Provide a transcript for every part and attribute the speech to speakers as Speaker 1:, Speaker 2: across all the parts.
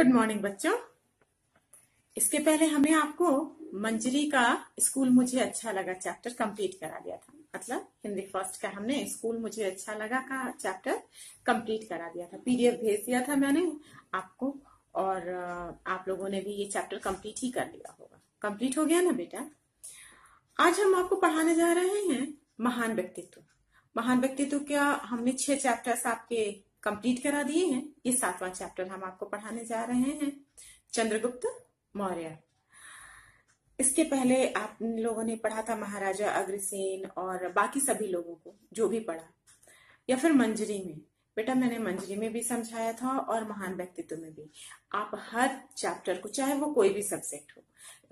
Speaker 1: Good morning बच्चों। इसके पहले हमने आपको मंजरी का स्कूल मुझे अच्छा लगा चैप्टर कंप्लीट करा दिया था। मतलब हिंदी फर्स्ट का हमने स्कूल मुझे अच्छा लगा का चैप्टर कंप्लीट करा दिया था। पीडीएफ भेज दिया था मैंने आपको और आप लोगों ने भी ये चैप्टर कंप्लीट ही कर लिया होगा। कंप्लीट हो गया ना बेटा। आज हम आपको पढ़ाने जा रहे हैं महान व्यक्तित्व। महान व्यक्तित्व क्या हमने 6 चैप्टर्स आपके कंप्लीट करा दिए हैं। ये 7वां चैप्टर हम आपको पढ़ाने जा रहे हैं, चंद्रगुप्त मौर्य। इसके पहले आप लोगों ने पढ़ा था महाराजा अग्रसेन और बाकी सभी लोगों को जो भी पढ़ा, या फिर मंजरी में। बेटा मैंने मंजरी में भी समझाया था और महान व्यक्तित्व में भी। आप हर चैप्टर को, चाहे वो कोई भी सब्जेक्ट हो,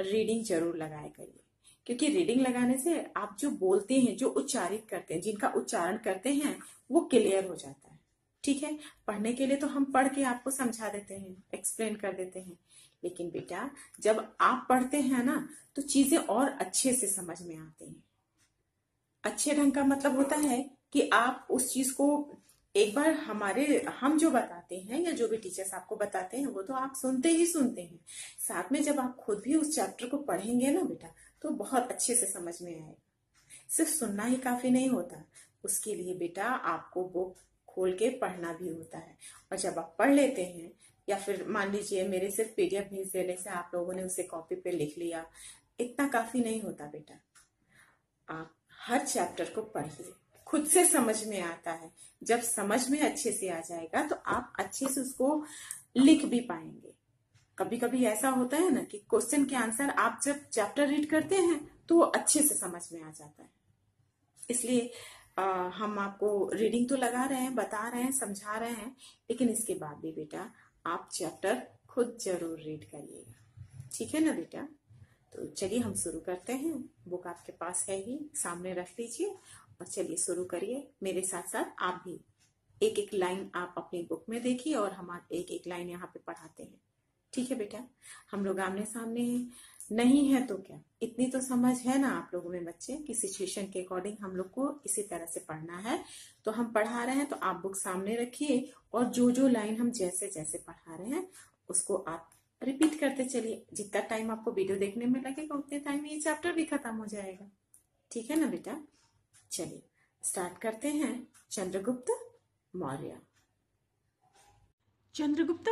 Speaker 1: रीडिंग जरूर लगाया करिए, क्योंकि रीडिंग लगाने से आप जो बोलते हैं, जो उच्चारित करते हैं, जिनका उच्चारण करते हैं, वो क्लियर हो जाता है। ठीक है, पढ़ने के लिए तो हम पढ़ के आपको समझा देते हैं, एक्सप्लेन कर देते हैं, लेकिन बेटा जब आप पढ़ते हैं ना तो चीजें और अच्छे से समझ में आती हैं। अच्छे ढंग का मतलब होता है कि आप उस चीज को एक बार हम जो बताते हैं या जो भी टीचर्स आपको बताते हैं वो तो आप सुनते ही सुनते हैं, साथ में जब आप खुद भी उस चैप्टर को पढ़ेंगे ना बेटा तो बहुत अच्छे से समझ में आएगा। सिर्फ सुनना ही काफी नहीं होता, उसके लिए बेटा आपको बुक खोल के पढ़ना भी होता है। और जब आप पढ़ लेते हैं, या फिर मान लीजिए मेरे सिर्फ पीडीएफ भेज देने से आप लोगों ने उसे कॉपी पे लिख लिया, इतना काफी नहीं होता बेटा। आप हर चैप्टर को पढ़िए, खुद से समझ में आता है। जब समझ में अच्छे से आ जाएगा तो आप अच्छे से उसको लिख भी पाएंगे। कभी कभी ऐसा होता है ना कि क्वेश्चन के आंसर आप जब चैप्टर रीड करते हैं तो वो अच्छे से समझ में आ जाता है। इसलिए हम आपको रीडिंग तो लगा रहे हैं, बता रहे हैं, समझा रहे हैं, लेकिन इसके बाद भी बेटा आप चैप्टर खुद जरूर रीड करिएगा। ठीक है ना बेटा। तो चलिए हम शुरू करते हैं। बुक आपके पास है ही, सामने रख लीजिए और चलिए शुरू करिए। मेरे साथ साथ आप भी एक एक लाइन आप अपनी बुक में देखिए और हम एक एक लाइन यहाँ पे पढ़ाते हैं। ठीक है बेटा, हम लोग आमने सामने हैं, नहीं है तो क्या, इतनी तो समझ है ना आप लोगों में बच्चे कि सिचुएशन के अकॉर्डिंग हम लोग को इसी तरह से पढ़ना है। तो हम पढ़ा रहे हैं तो आप बुक सामने रखिए और जो जो लाइन हम जैसे जैसे पढ़ा रहे हैं उसको आप रिपीट करते चलिए। जितना टाइम आपको वीडियो देखने में लगेगा उतने टाइम ये चैप्टर भी खत्म हो जाएगा। ठीक है ना बेटा। चलिए स्टार्ट करते हैं। चंद्रगुप्त मौर्य। चंद्रगुप्त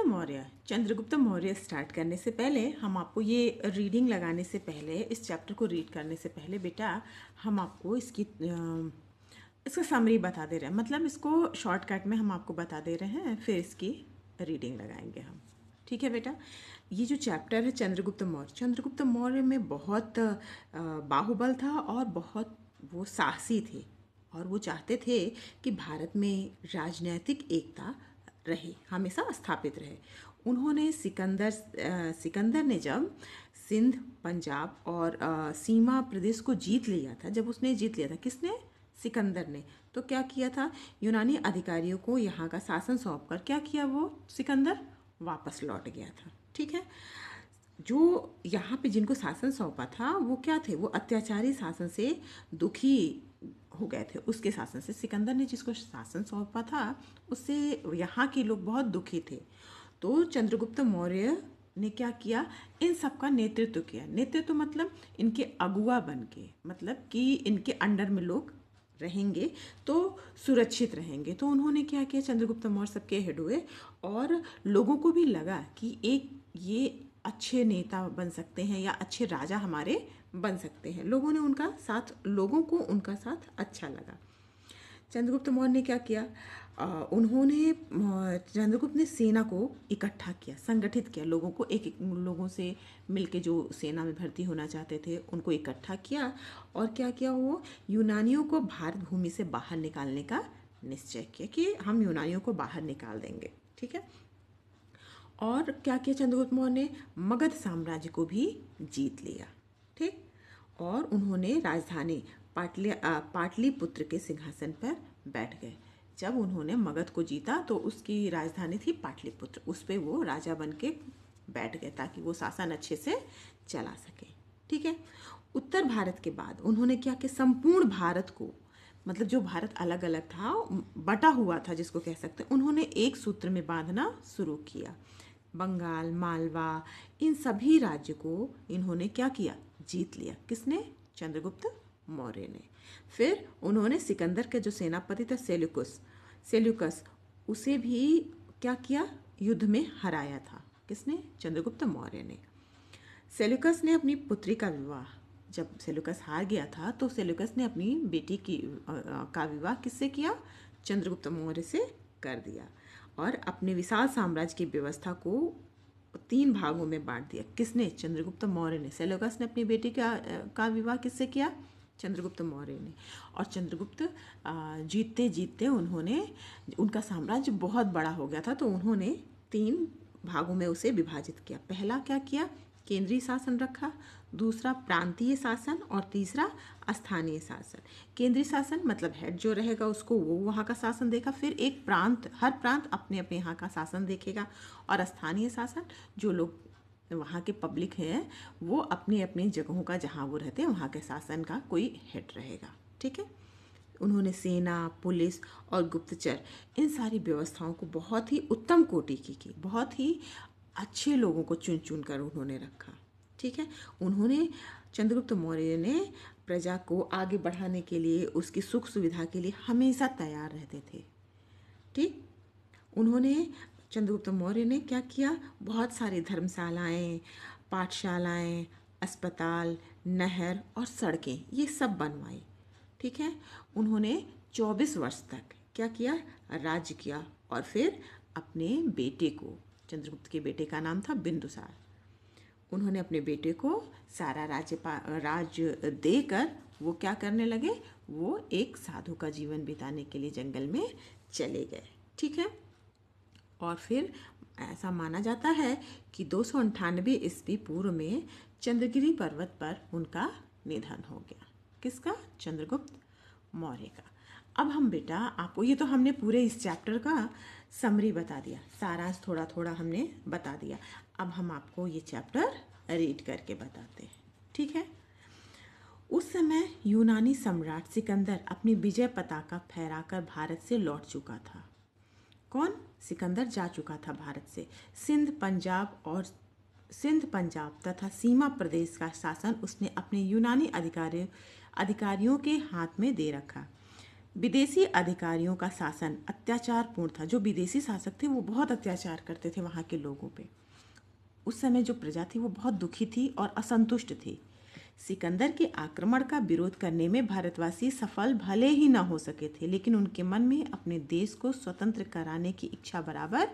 Speaker 1: मौर्य स्टार्ट करने से पहले हम आपको ये रीडिंग लगाने से पहले, इस चैप्टर को रीड करने से पहले बेटा हम आपको इसका समरी बता दे रहे हैं। मतलब इसको शॉर्टकट में हम आपको बता दे रहे हैं, फिर इसकी रीडिंग लगाएंगे हम। ठीक है बेटा। ये जो चैप्टर है चंद्रगुप्त मौर्य में बहुत बाहुबल था और बहुत वो साहसी थे और वो चाहते थे कि भारत में राजनीतिक एकता रहे, हमेशा स्थापित रहे। उन्होंने सिकंदर ने जब सिंध, पंजाब और सीमा प्रदेश को जीत लिया था, जब उसने जीत लिया था, किसने? सिकंदर ने। तो क्या किया था? यूनानी अधिकारियों को यहाँ का शासन सौंपकर क्या किया? वो सिकंदर वापस लौट गया था। ठीक है। जो यहाँ पे जिनको शासन सौंपा था वो क्या थे? वो अत्याचारी शासन से दुखी हो गए थे। उसके शासन से, सिकंदर ने जिसको शासन सौंपा था उससे यहाँ के लोग बहुत दुखी थे। तो चंद्रगुप्त मौर्य ने क्या किया? इन सबका नेतृत्व किया। नेतृत्व मतलब इनके अगुआ बन के, मतलब कि इनके अंडर में लोग रहेंगे तो सुरक्षित रहेंगे। तो उन्होंने क्या किया? चंद्रगुप्त मौर्य सबके हेड हुए और लोगों को भी लगा कि ये अच्छे नेता बन सकते हैं या अच्छे राजा हमारे बन सकते हैं। लोगों को उनका साथ अच्छा लगा। चंद्रगुप्त मौर्य ने क्या किया? चंद्रगुप्त ने सेना को इकट्ठा किया, संगठित किया। लोगों से मिलके जो सेना में भर्ती होना चाहते थे उनको इकट्ठा किया और क्या किया? वो यूनानियों को भारत भूमि से बाहर निकालने का निश्चय किया कि हम यूनानियों को बाहर निकाल देंगे। ठीक है। और क्या किया चंद्रगुप्त मौर्य ने? मगध साम्राज्य को भी जीत लिया। ठीक। और उन्होंने राजधानी पाटलिपुत्र के सिंहासन पर बैठ गए। जब उन्होंने मगध को जीता तो उसकी राजधानी थी पाटलिपुत्र, उस पर वो राजा बन के बैठ गए ताकि वो शासन अच्छे से चला सके। ठीक है। उत्तर भारत के बाद उन्होंने क्या किया? संपूर्ण भारत को, मतलब जो भारत अलग अलग था, बटा हुआ था जिसको कह सकते हैं, उन्होंने एक सूत्र में बांधना शुरू किया। बंगाल, मालवा, इन सभी राज्य को इन्होंने क्या किया, जीत लिया। किसने? चंद्रगुप्त मौर्य ने। फिर उन्होंने सिकंदर के जो सेनापति था सेल्यूकस, उसे भी क्या किया, युद्ध में हराया था। किसने? चंद्रगुप्त मौर्य ने। सेल्यूकस ने अपनी पुत्री का विवाह, जब सेल्यूकस हार गया था तो सेल्यूकस ने अपनी बेटी का विवाह किससे किया? चंद्रगुप्त मौर्य से कर दिया और अपने विशाल साम्राज्य की व्यवस्था को 3 भागों में बांट दिया। किसने? चंद्रगुप्त मौर्य ने। सेल्यूकस ने अपनी बेटी का विवाह किससे किया? चंद्रगुप्त मौर्य ने। और चंद्रगुप्त जीतते जीतते उनका साम्राज्य बहुत बड़ा हो गया था, तो उन्होंने 3 भागों में उसे विभाजित किया। पहला क्या किया? केंद्रीय शासन रखा, दूसरा प्रांतीय शासन और तीसरा स्थानीय शासन। केंद्रीय शासन मतलब हेड जो रहेगा उसको वो वहाँ का शासन देगा, फिर एक प्रांत, हर प्रांत अपने अपने यहाँ का शासन देखेगा, और स्थानीय शासन जो लोग वहाँ के पब्लिक हैं वो अपनी अपनी जगहों का, जहाँ वो रहते हैं वहाँ के शासन का कोई हेड रहेगा। ठीक है। उन्होंने सेना, पुलिस और गुप्तचर, इन सारी व्यवस्थाओं को बहुत ही उत्तम कोटि की बहुत ही अच्छे लोगों को चुन चुन कर उन्होंने रखा। ठीक है। उन्होंने, चंद्रगुप्त मौर्य ने प्रजा को आगे बढ़ाने के लिए, उसकी सुख सुविधा के लिए हमेशा तैयार रहते थे। ठीक। चंद्रगुप्त मौर्य ने क्या किया? बहुत सारी धर्मशालाएं, पाठशालाएं, अस्पताल, नहर और सड़कें, ये सब बनवाई। ठीक है। उन्होंने 24 वर्ष तक क्या किया? राज्य किया। और फिर अपने बेटे को, चंद्रगुप्त के बेटे का नाम था बिंदुसार, उन्होंने अपने बेटे को सारा राज्य देकर वो क्या करने लगे? वो एक साधु का जीवन बिताने के लिए जंगल में चले गए। ठीक है। और फिर ऐसा माना जाता है कि 298 ईस्वी पूर्व में चंद्रगिरी पर्वत पर उनका निधन हो गया। किसका? चंद्रगुप्त मौर्य का। अब हम बेटा आपको, ये तो हमने पूरे इस चैप्टर का समरी बता दिया, सारांश थोड़ा थोड़ा हमने बता दिया। अब हम आपको ये चैप्टर रीड करके बताते हैं। ठीक है। उस समय यूनानी सम्राट सिकंदर अपनी विजय पताका फहराकर भारत से लौट चुका था। कौन? सिकंदर जा चुका था भारत से। सिंध, पंजाब तथा सीमा प्रदेश का शासन उसने अपने यूनानी अधिकारियों के हाथ में दे रखा। विदेशी अधिकारियों का शासन अत्याचारपूर्ण था। जो विदेशी शासक थे वो बहुत अत्याचार करते थे वहाँ के लोगों पे। उस समय जो प्रजा थी वो बहुत दुखी थी और असंतुष्ट थी। सिकंदर के आक्रमण का विरोध करने में भारतवासी सफल भले ही न हो सके थे, लेकिन उनके मन में अपने देश को स्वतंत्र कराने की इच्छा बराबर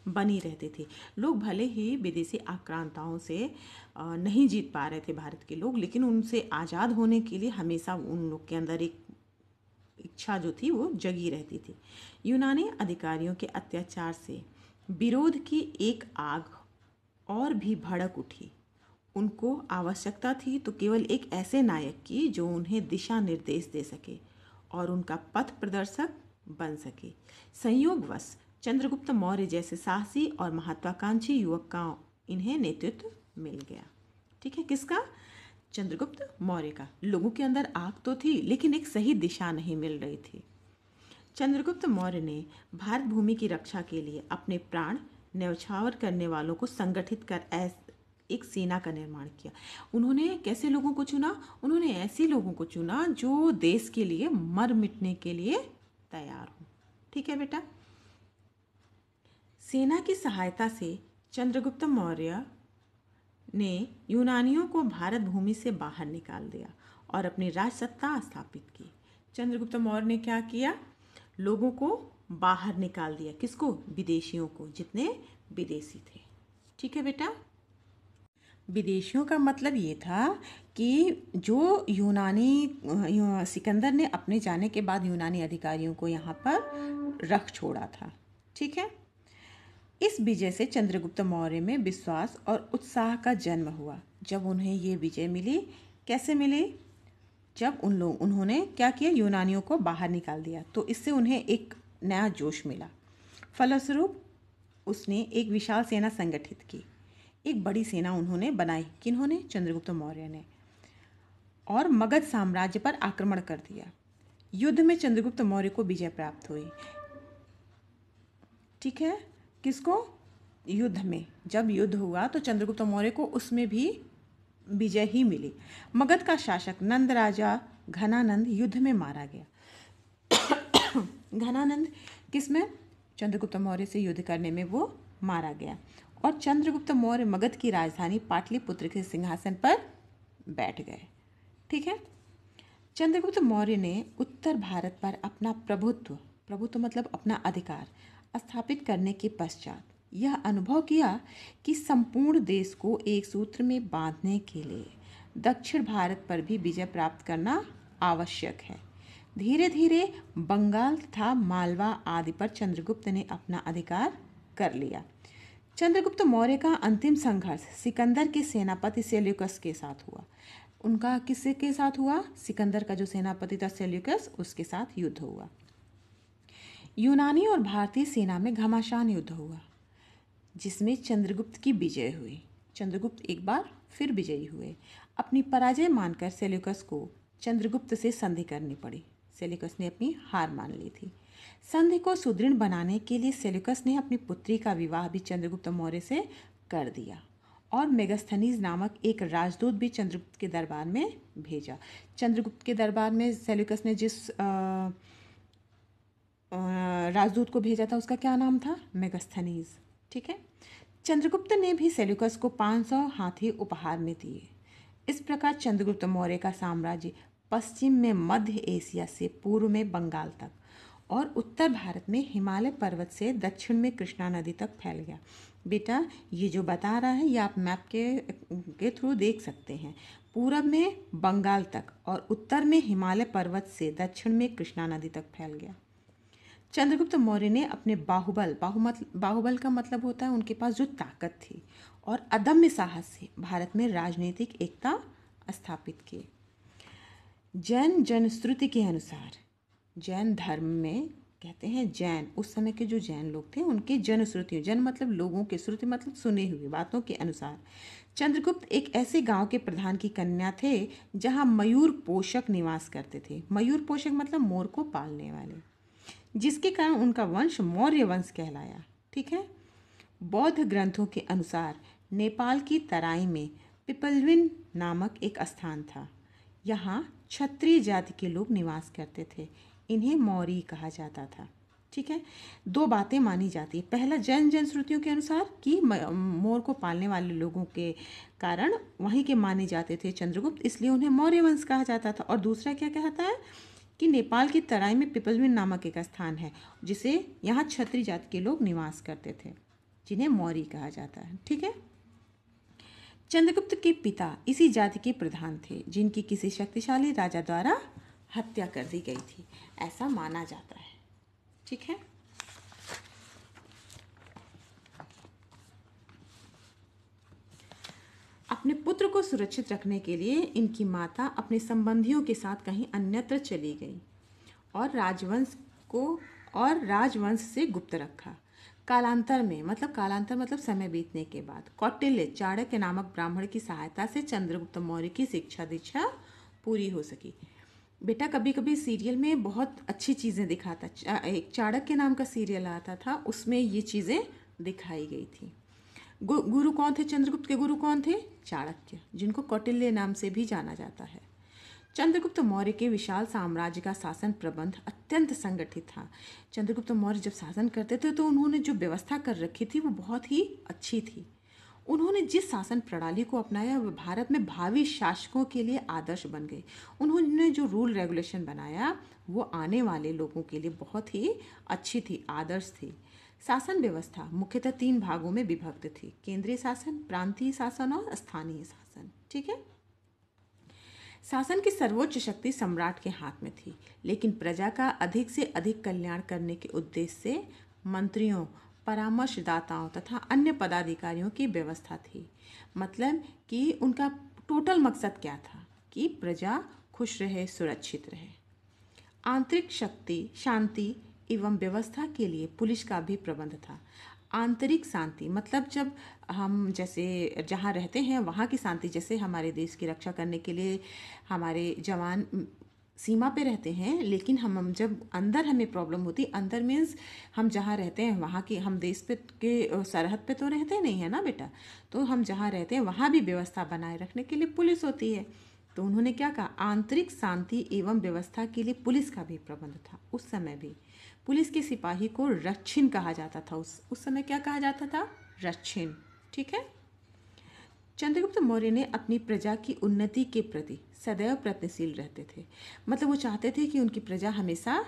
Speaker 1: बनी रहती थी। लोग भले ही विदेशी आक्रांताओं से नहीं जीत पा रहे थे भारत के लोग, लेकिन उनसे आज़ाद होने के लिए हमेशा उन लोग के अंदर एक इच्छा जो थी वो जगी रहती थी। यूनानी अधिकारियों के अत्याचार से विरोध की एक आग और भी भड़क उठी। उनको आवश्यकता थी तो केवल एक ऐसे नायक की जो उन्हें दिशा निर्देश दे सके और उनका पथ प्रदर्शक बन सके। संयोगवश चंद्रगुप्त मौर्य जैसे साहसी और महत्वाकांक्षी युवक का इन्हें नेतृत्व मिल गया। ठीक है। किसका? चंद्रगुप्त मौर्य का। लोगों के अंदर आग तो थी लेकिन एक सही दिशा नहीं मिल रही थी। चंद्रगुप्त मौर्य ने भारत भूमि की रक्षा के लिए अपने प्राण न्यौछावर करने वालों को संगठित कर एक सेना का निर्माण किया। उन्होंने कैसे लोगों को चुना? उन्होंने ऐसे लोगों को चुना जो देश के लिए मर मिटने के लिए तैयार हो। ठीक है बेटा। सेना की सहायता से चंद्रगुप्त मौर्य ने यूनानियों को भारत भूमि से बाहर निकाल दिया और अपनी राजसत्ता स्थापित की। चंद्रगुप्त मौर्य ने क्या किया? लोगों को बाहर निकाल दिया। किसको? विदेशियों को, जितने विदेशी थे। ठीक है बेटा। विदेशियों का मतलब ये था कि जो सिकंदर ने अपने जाने के बाद यूनानी अधिकारियों को यहाँ पर रख छोड़ा था। ठीक है। इस विजय से चंद्रगुप्त मौर्य में विश्वास और उत्साह का जन्म हुआ। जब उन्हें ये विजय मिली, कैसे मिली? जब उन्होंने क्या किया? यूनानियों को बाहर निकाल दिया, तो इससे उन्हें एक नया जोश मिला। फलस्वरूप उसने एक विशाल सेना संगठित की। एक बड़ी सेना उन्होंने बनाई। किन्होंने? चंद्रगुप्त मौर्य ने। और मगध साम्राज्य पर आक्रमण कर दिया। युद्ध में चंद्रगुप्त मौर्य को विजय प्राप्त हुई। ठीक है। किसको? युद्ध में जब युद्ध हुआ तो चंद्रगुप्त मौर्य को उसमें भी विजय ही मिली। मगध का शासक नंद राजा घनानंद युद्ध में मारा गया। घनानंद किसमें? चंद्रगुप्त मौर्य से युद्ध करने में वो मारा गया और चंद्रगुप्त मौर्य मगध की राजधानी पाटलिपुत्र के सिंहासन पर बैठ गए। ठीक है। चंद्रगुप्त मौर्य ने उत्तर भारत पर अपना प्रभुत्व मतलब अपना अधिकार स्थापित करने के पश्चात यह अनुभव किया कि संपूर्ण देश को एक सूत्र में बांधने के लिए दक्षिण भारत पर भी विजय प्राप्त करना आवश्यक है। धीरे धीरे बंगाल तथा मालवा आदि पर चंद्रगुप्त ने अपना अधिकार कर लिया। चंद्रगुप्त मौर्य का अंतिम संघर्ष सिकंदर के सेनापति सेल्यूकस के साथ हुआ। उनका किसके के साथ हुआ? सिकंदर का जो सेनापति था सेल्यूकस, उसके साथ युद्ध हुआ। यूनानी और भारतीय सेना में घमासान युद्ध हुआ जिसमें चंद्रगुप्त की विजय हुई। चंद्रगुप्त एक बार फिर विजयी हुए। अपनी पराजय मानकर सेल्यूकस को चंद्रगुप्त से संधि करनी पड़ी। सेल्यूकस ने अपनी हार मान ली थी। संधि को सुदृढ़ बनाने के लिए सेल्यूकस ने अपनी पुत्री का विवाह भी चंद्रगुप्त मौर्य से कर दिया और मेगास्थनीज नामक एक राजदूत भी चंद्रगुप्त के दरबार में भेजा। चंद्रगुप्त के दरबार में सेल्यूकस ने जिस राजदूत को भेजा था उसका क्या नाम था? मेगास्थनीज। ठीक है। चंद्रगुप्त ने भी सेल्यूकस को 500 हाथी उपहार में दिए। इस प्रकार चंद्रगुप्त मौर्य का साम्राज्य पश्चिम में मध्य एशिया से पूर्व में बंगाल तक और उत्तर भारत में हिमालय पर्वत से दक्षिण में कृष्णा नदी तक फैल गया। बेटा ये जो बता रहा है ये आप मैप के थ्रू देख सकते हैं। पूरब में बंगाल तक और उत्तर में हिमालय पर्वत से दक्षिण में कृष्णा नदी तक फैल गया। चंद्रगुप्त मौर्य ने अपने बाहुबल का मतलब होता है उनके पास जो ताकत थी और अदम्य साहस से भारत में राजनीतिक एकता स्थापित की। जैन जनश्रुति के अनुसार, जैन धर्म में कहते हैं जैन, उस समय के जो जैन लोग थे उनके जनश्रुतियों, जन मतलब लोगों के, श्रुति मतलब सुने हुए बातों के अनुसार चंद्रगुप्त एक ऐसे गांव के प्रधान की कन्या थे जहां मयूर पोषक निवास करते थे। मयूर पोषक मतलब मोर को पालने वाले, जिसके कारण उनका वंश मौर्य वंश कहलाया। ठीक है। बौद्ध ग्रंथों के अनुसार नेपाल की तराई में पिपलविन नामक एक स्थान था। यहाँ क्षत्रिय जाति के लोग निवास करते थे। इन्हें मौर्य कहा जाता था। ठीक है। दो बातें मानी जाती है। पहला, जैन जनश्रुतियों के अनुसार कि मोर को पालने वाले लोगों के कारण वहीं के माने जाते थे चंद्रगुप्त, इसलिए उन्हें मौर्य वंश कहा जाता था। और दूसरा क्या कहता है कि नेपाल की तराई में पिपलविन नामक एक स्थान है जिसे यहाँ क्षत्रिय जाति के लोग निवास करते थे, जिन्हें मौर्य कहा जाता है। ठीक है। चंद्रगुप्त के पिता इसी जाति के प्रधान थे जिनकी किसी शक्तिशाली राजा द्वारा हत्या कर दी गई थी, ऐसा माना जाता है। ठीक है। अपने पुत्र को सुरक्षित रखने के लिए इनकी माता अपने संबंधियों के साथ कहीं अन्यत्र चली गई और राजवंश से गुप्त रखा। कालांतर मतलब समय बीतने के बाद कौटिल्य चाणक्य नामक ब्राह्मण की सहायता से चंद्रगुप्त मौर्य की शिक्षा दीक्षा पूरी हो सकी। बेटा कभी कभी सीरियल में बहुत अच्छी चीज़ें दिखाता, एक चाणक्य नाम का सीरियल आता था, उसमें ये चीज़ें दिखाई गई थी। गुरु कौन थे? चंद्रगुप्त के गुरु कौन थे? चाणक्य, जिनको कौटिल्य नाम से भी जाना जाता है। चंद्रगुप्त मौर्य के विशाल साम्राज्य का शासन प्रबंध अत्यंत संगठित था। चंद्रगुप्त मौर्य जब शासन करते थे तो उन्होंने जो व्यवस्था कर रखी थी वो बहुत ही अच्छी थी। उन्होंने जिस शासन प्रणाली को अपनाया वह भारत में भावी शासकों के लिए आदर्श बन गई। उन्होंने जो रूल रेगुलेशन बनाया वो आने वाले लोगों के लिए बहुत ही अच्छी थी, आदर्श थी। शासन व्यवस्था मुख्यतः 3 भागों में विभक्त थी: केंद्रीय शासन, प्रांतीय शासन और स्थानीय शासन। ठीक है। शासन की सर्वोच्च शक्ति सम्राट के हाथ में थी, लेकिन प्रजा का अधिक से अधिक कल्याण करने के उद्देश्य से मंत्रियों, परामर्शदाताओं तथा अन्य पदाधिकारियों की व्यवस्था थी। मतलब कि उनका टोटल मकसद क्या था कि प्रजा खुश रहे, सुरक्षित रहे। आंतरिक शक्ति, शांति एवं व्यवस्था के लिए पुलिस का भी प्रबंध था। आंतरिक शांति मतलब जब हम जैसे जहाँ रहते हैं वहाँ की शांति, जैसे हमारे देश की रक्षा करने के लिए हमारे जवान
Speaker 2: सीमा पे रहते हैं, लेकिन हम जब अंदर हमें प्रॉब्लम होती, अंदर मीन्स हम जहाँ रहते हैं वहाँ की, हम देश पे के सरहद पे तो रहते नहीं है ना बेटा, तो हम जहाँ रहते हैं वहाँ भी व्यवस्था बनाए रखने के लिए पुलिस होती है। तो उन्होंने क्या कहा, आंतरिक शांति एवं व्यवस्था के लिए पुलिस का भी प्रबंध था। उस समय भी पुलिस के सिपाही को रक्षिन कहा जाता था। उस समय क्या कहा जाता था, रक्षिन। ठीक है। चंद्रगुप्त मौर्य ने अपनी प्रजा की उन्नति के प्रति सदैव प्रयत्नशील रहते थे। मतलब वो चाहते थे कि उनकी प्रजा हमेशा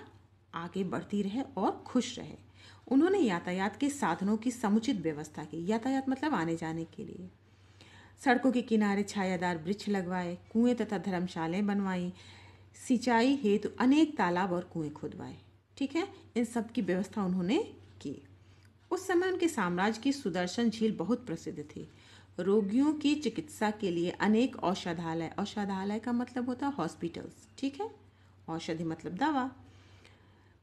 Speaker 2: आगे बढ़ती रहे और खुश रहे। उन्होंने यातायात के साधनों की समुचित व्यवस्था की। यातायात मतलब आने जाने के लिए सड़कों के किनारे छायादार वृक्ष लगवाए, कुएं तथा धर्मशालाएं बनवाई, सिंचाई हेतु अनेक तालाब और कुएं खुदवाए। ठीक है, इन सब की व्यवस्था उन्होंने की। उस समय उनके साम्राज्य की सुदर्शन झील बहुत प्रसिद्ध थी। रोगियों की चिकित्सा के लिए अनेक औषधालय, औषधालय का मतलब होता है हॉस्पिटल्स, ठीक है, औषधि मतलब दवा,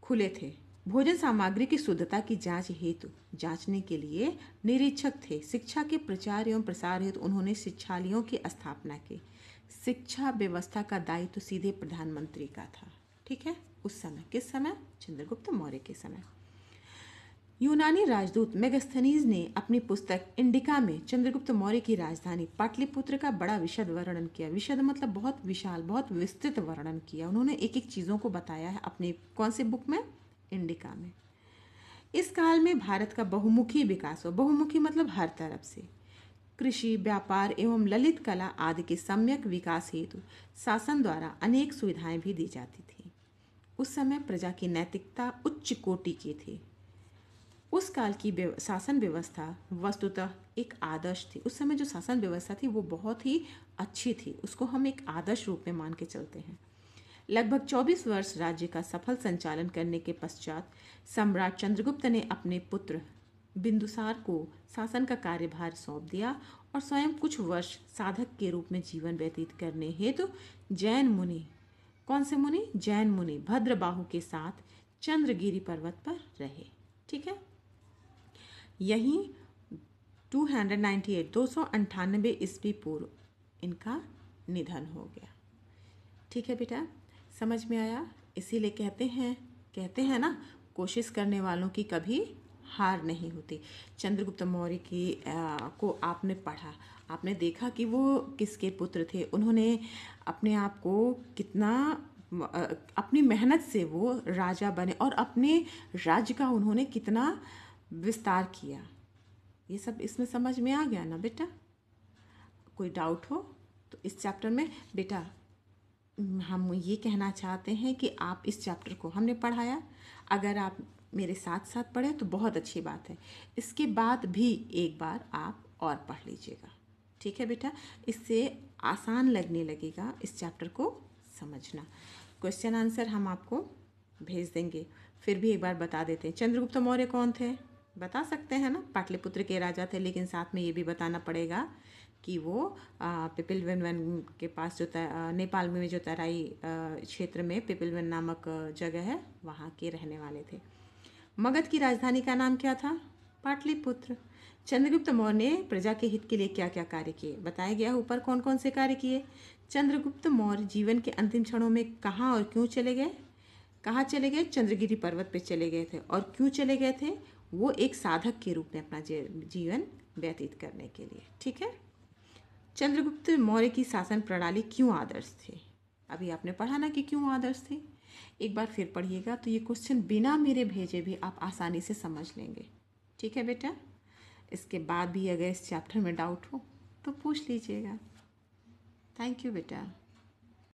Speaker 2: खुले थे। भोजन सामग्री की शुद्धता की जांच हेतु जांचने के लिए निरीक्षक थे। शिक्षा के प्रचार एवं प्रसार हेतु उन्होंने शिक्षालयों की स्थापना की। शिक्षा व्यवस्था का दायित्व तो सीधे प्रधानमंत्री का था। ठीक है, उस समय, किस समय, चंद्रगुप्त मौर्य के समय। यूनानी राजदूत मेगास्थनीज ने अपनी पुस्तक इंडिका में चंद्रगुप्त मौर्य की राजधानी पाटलिपुत्र का बड़ा विशद वर्णन किया। विशद मतलब बहुत विशाल, बहुत विस्तृत वर्णन किया। उन्होंने एक एक चीज़ों को बताया है अपने कौन से बुक में, इंडिका में। इस काल में भारत का बहुमुखी विकास हो। बहुमुखी मतलब हर तरफ से। कृषि, व्यापार एवं ललित कला आदि के सम्यक विकास हेतु शासन द्वारा अनेक सुविधाएं भी दी जाती थी। उस समय प्रजा की नैतिकता उच्च कोटि की थी। उस काल की शासन व्यवस्था वस्तुतः एक आदर्श थी। उस समय जो शासन व्यवस्था थी वो बहुत ही अच्छी थी, उसको हम एक आदर्श रूप में मान के चलते हैं। लगभग 24 वर्ष राज्य का सफल संचालन करने के पश्चात सम्राट चंद्रगुप्त ने अपने पुत्र बिंदुसार को शासन का कार्यभार सौंप दिया और स्वयं कुछ वर्ष साधक के रूप में जीवन व्यतीत करने हेतु जैन मुनि, कौन से मुनि, जैन मुनि भद्रबाहु के साथ चंद्रगिरी पर्वत पर रहे। ठीक है, यहीं 298 ईस्वी पूर्व इनका निधन हो गया। ठीक है बेटा, समझ में आया। इसीलिए कहते हैं ना, कोशिश करने वालों की कभी हार नहीं होती। चंद्रगुप्त मौर्य को आपने पढ़ा, आपने देखा कि वो किसके पुत्र थे। उन्होंने अपने आप को कितना अपनी मेहनत से वो राजा बने और अपने राज्य का उन्होंने कितना विस्तार किया। ये सब इसमें समझ में आ गया ना बेटा। कोई डाउट हो तो इस चैप्टर में बेटा हम ये कहना चाहते हैं कि आप इस चैप्टर को हमने पढ़ाया, अगर आप मेरे साथ साथ पढ़े तो बहुत अच्छी बात है। इसके बाद भी एक बार आप और पढ़ लीजिएगा। ठीक है बेटा, इससे आसान लगने लगेगा इस चैप्टर को समझना। क्वेश्चन आंसर हम आपको भेज देंगे। फिर भी एक बार बता देते हैं, चंद्रगुप्त मौर्य कौन थे, बता सकते हैं ना, पाटलिपुत्र के राजा थे। लेकिन साथ में ये भी बताना पड़ेगा कि वो पिपिलवन के पास जो नेपाल में जो तराई क्षेत्र में पिपिलवन नामक जगह है वहाँ के रहने वाले थे। मगध की राजधानी का नाम क्या था, पाटलिपुत्र। चंद्रगुप्त मौर्य ने प्रजा के हित के लिए क्या क्या कार्य किए, बताया गया ऊपर कौन कौन से कार्य किए। चंद्रगुप्त मौर्य जीवन के अंतिम क्षणों में कहाँ और क्यों चले गए, कहाँ चले गए, चंद्रगिरी पर्वत पे चले गए थे। और क्यों चले गए थे, वो एक साधक के रूप में अपना जीवन व्यतीत करने के लिए। ठीक है, चंद्रगुप्त मौर्य की शासन प्रणाली क्यों आदर्श थी, अभी आपने पढ़ा ना कि क्यों आदर्श थी। एक बार फिर पढ़िएगा तो ये क्वेश्चन बिना मेरे भेजे भी आप आसानी से समझ लेंगे। ठीक है बेटा, इसके बाद भी अगर इस चैप्टर में डाउट हो तो पूछ लीजिएगा। थैंक यू बेटा।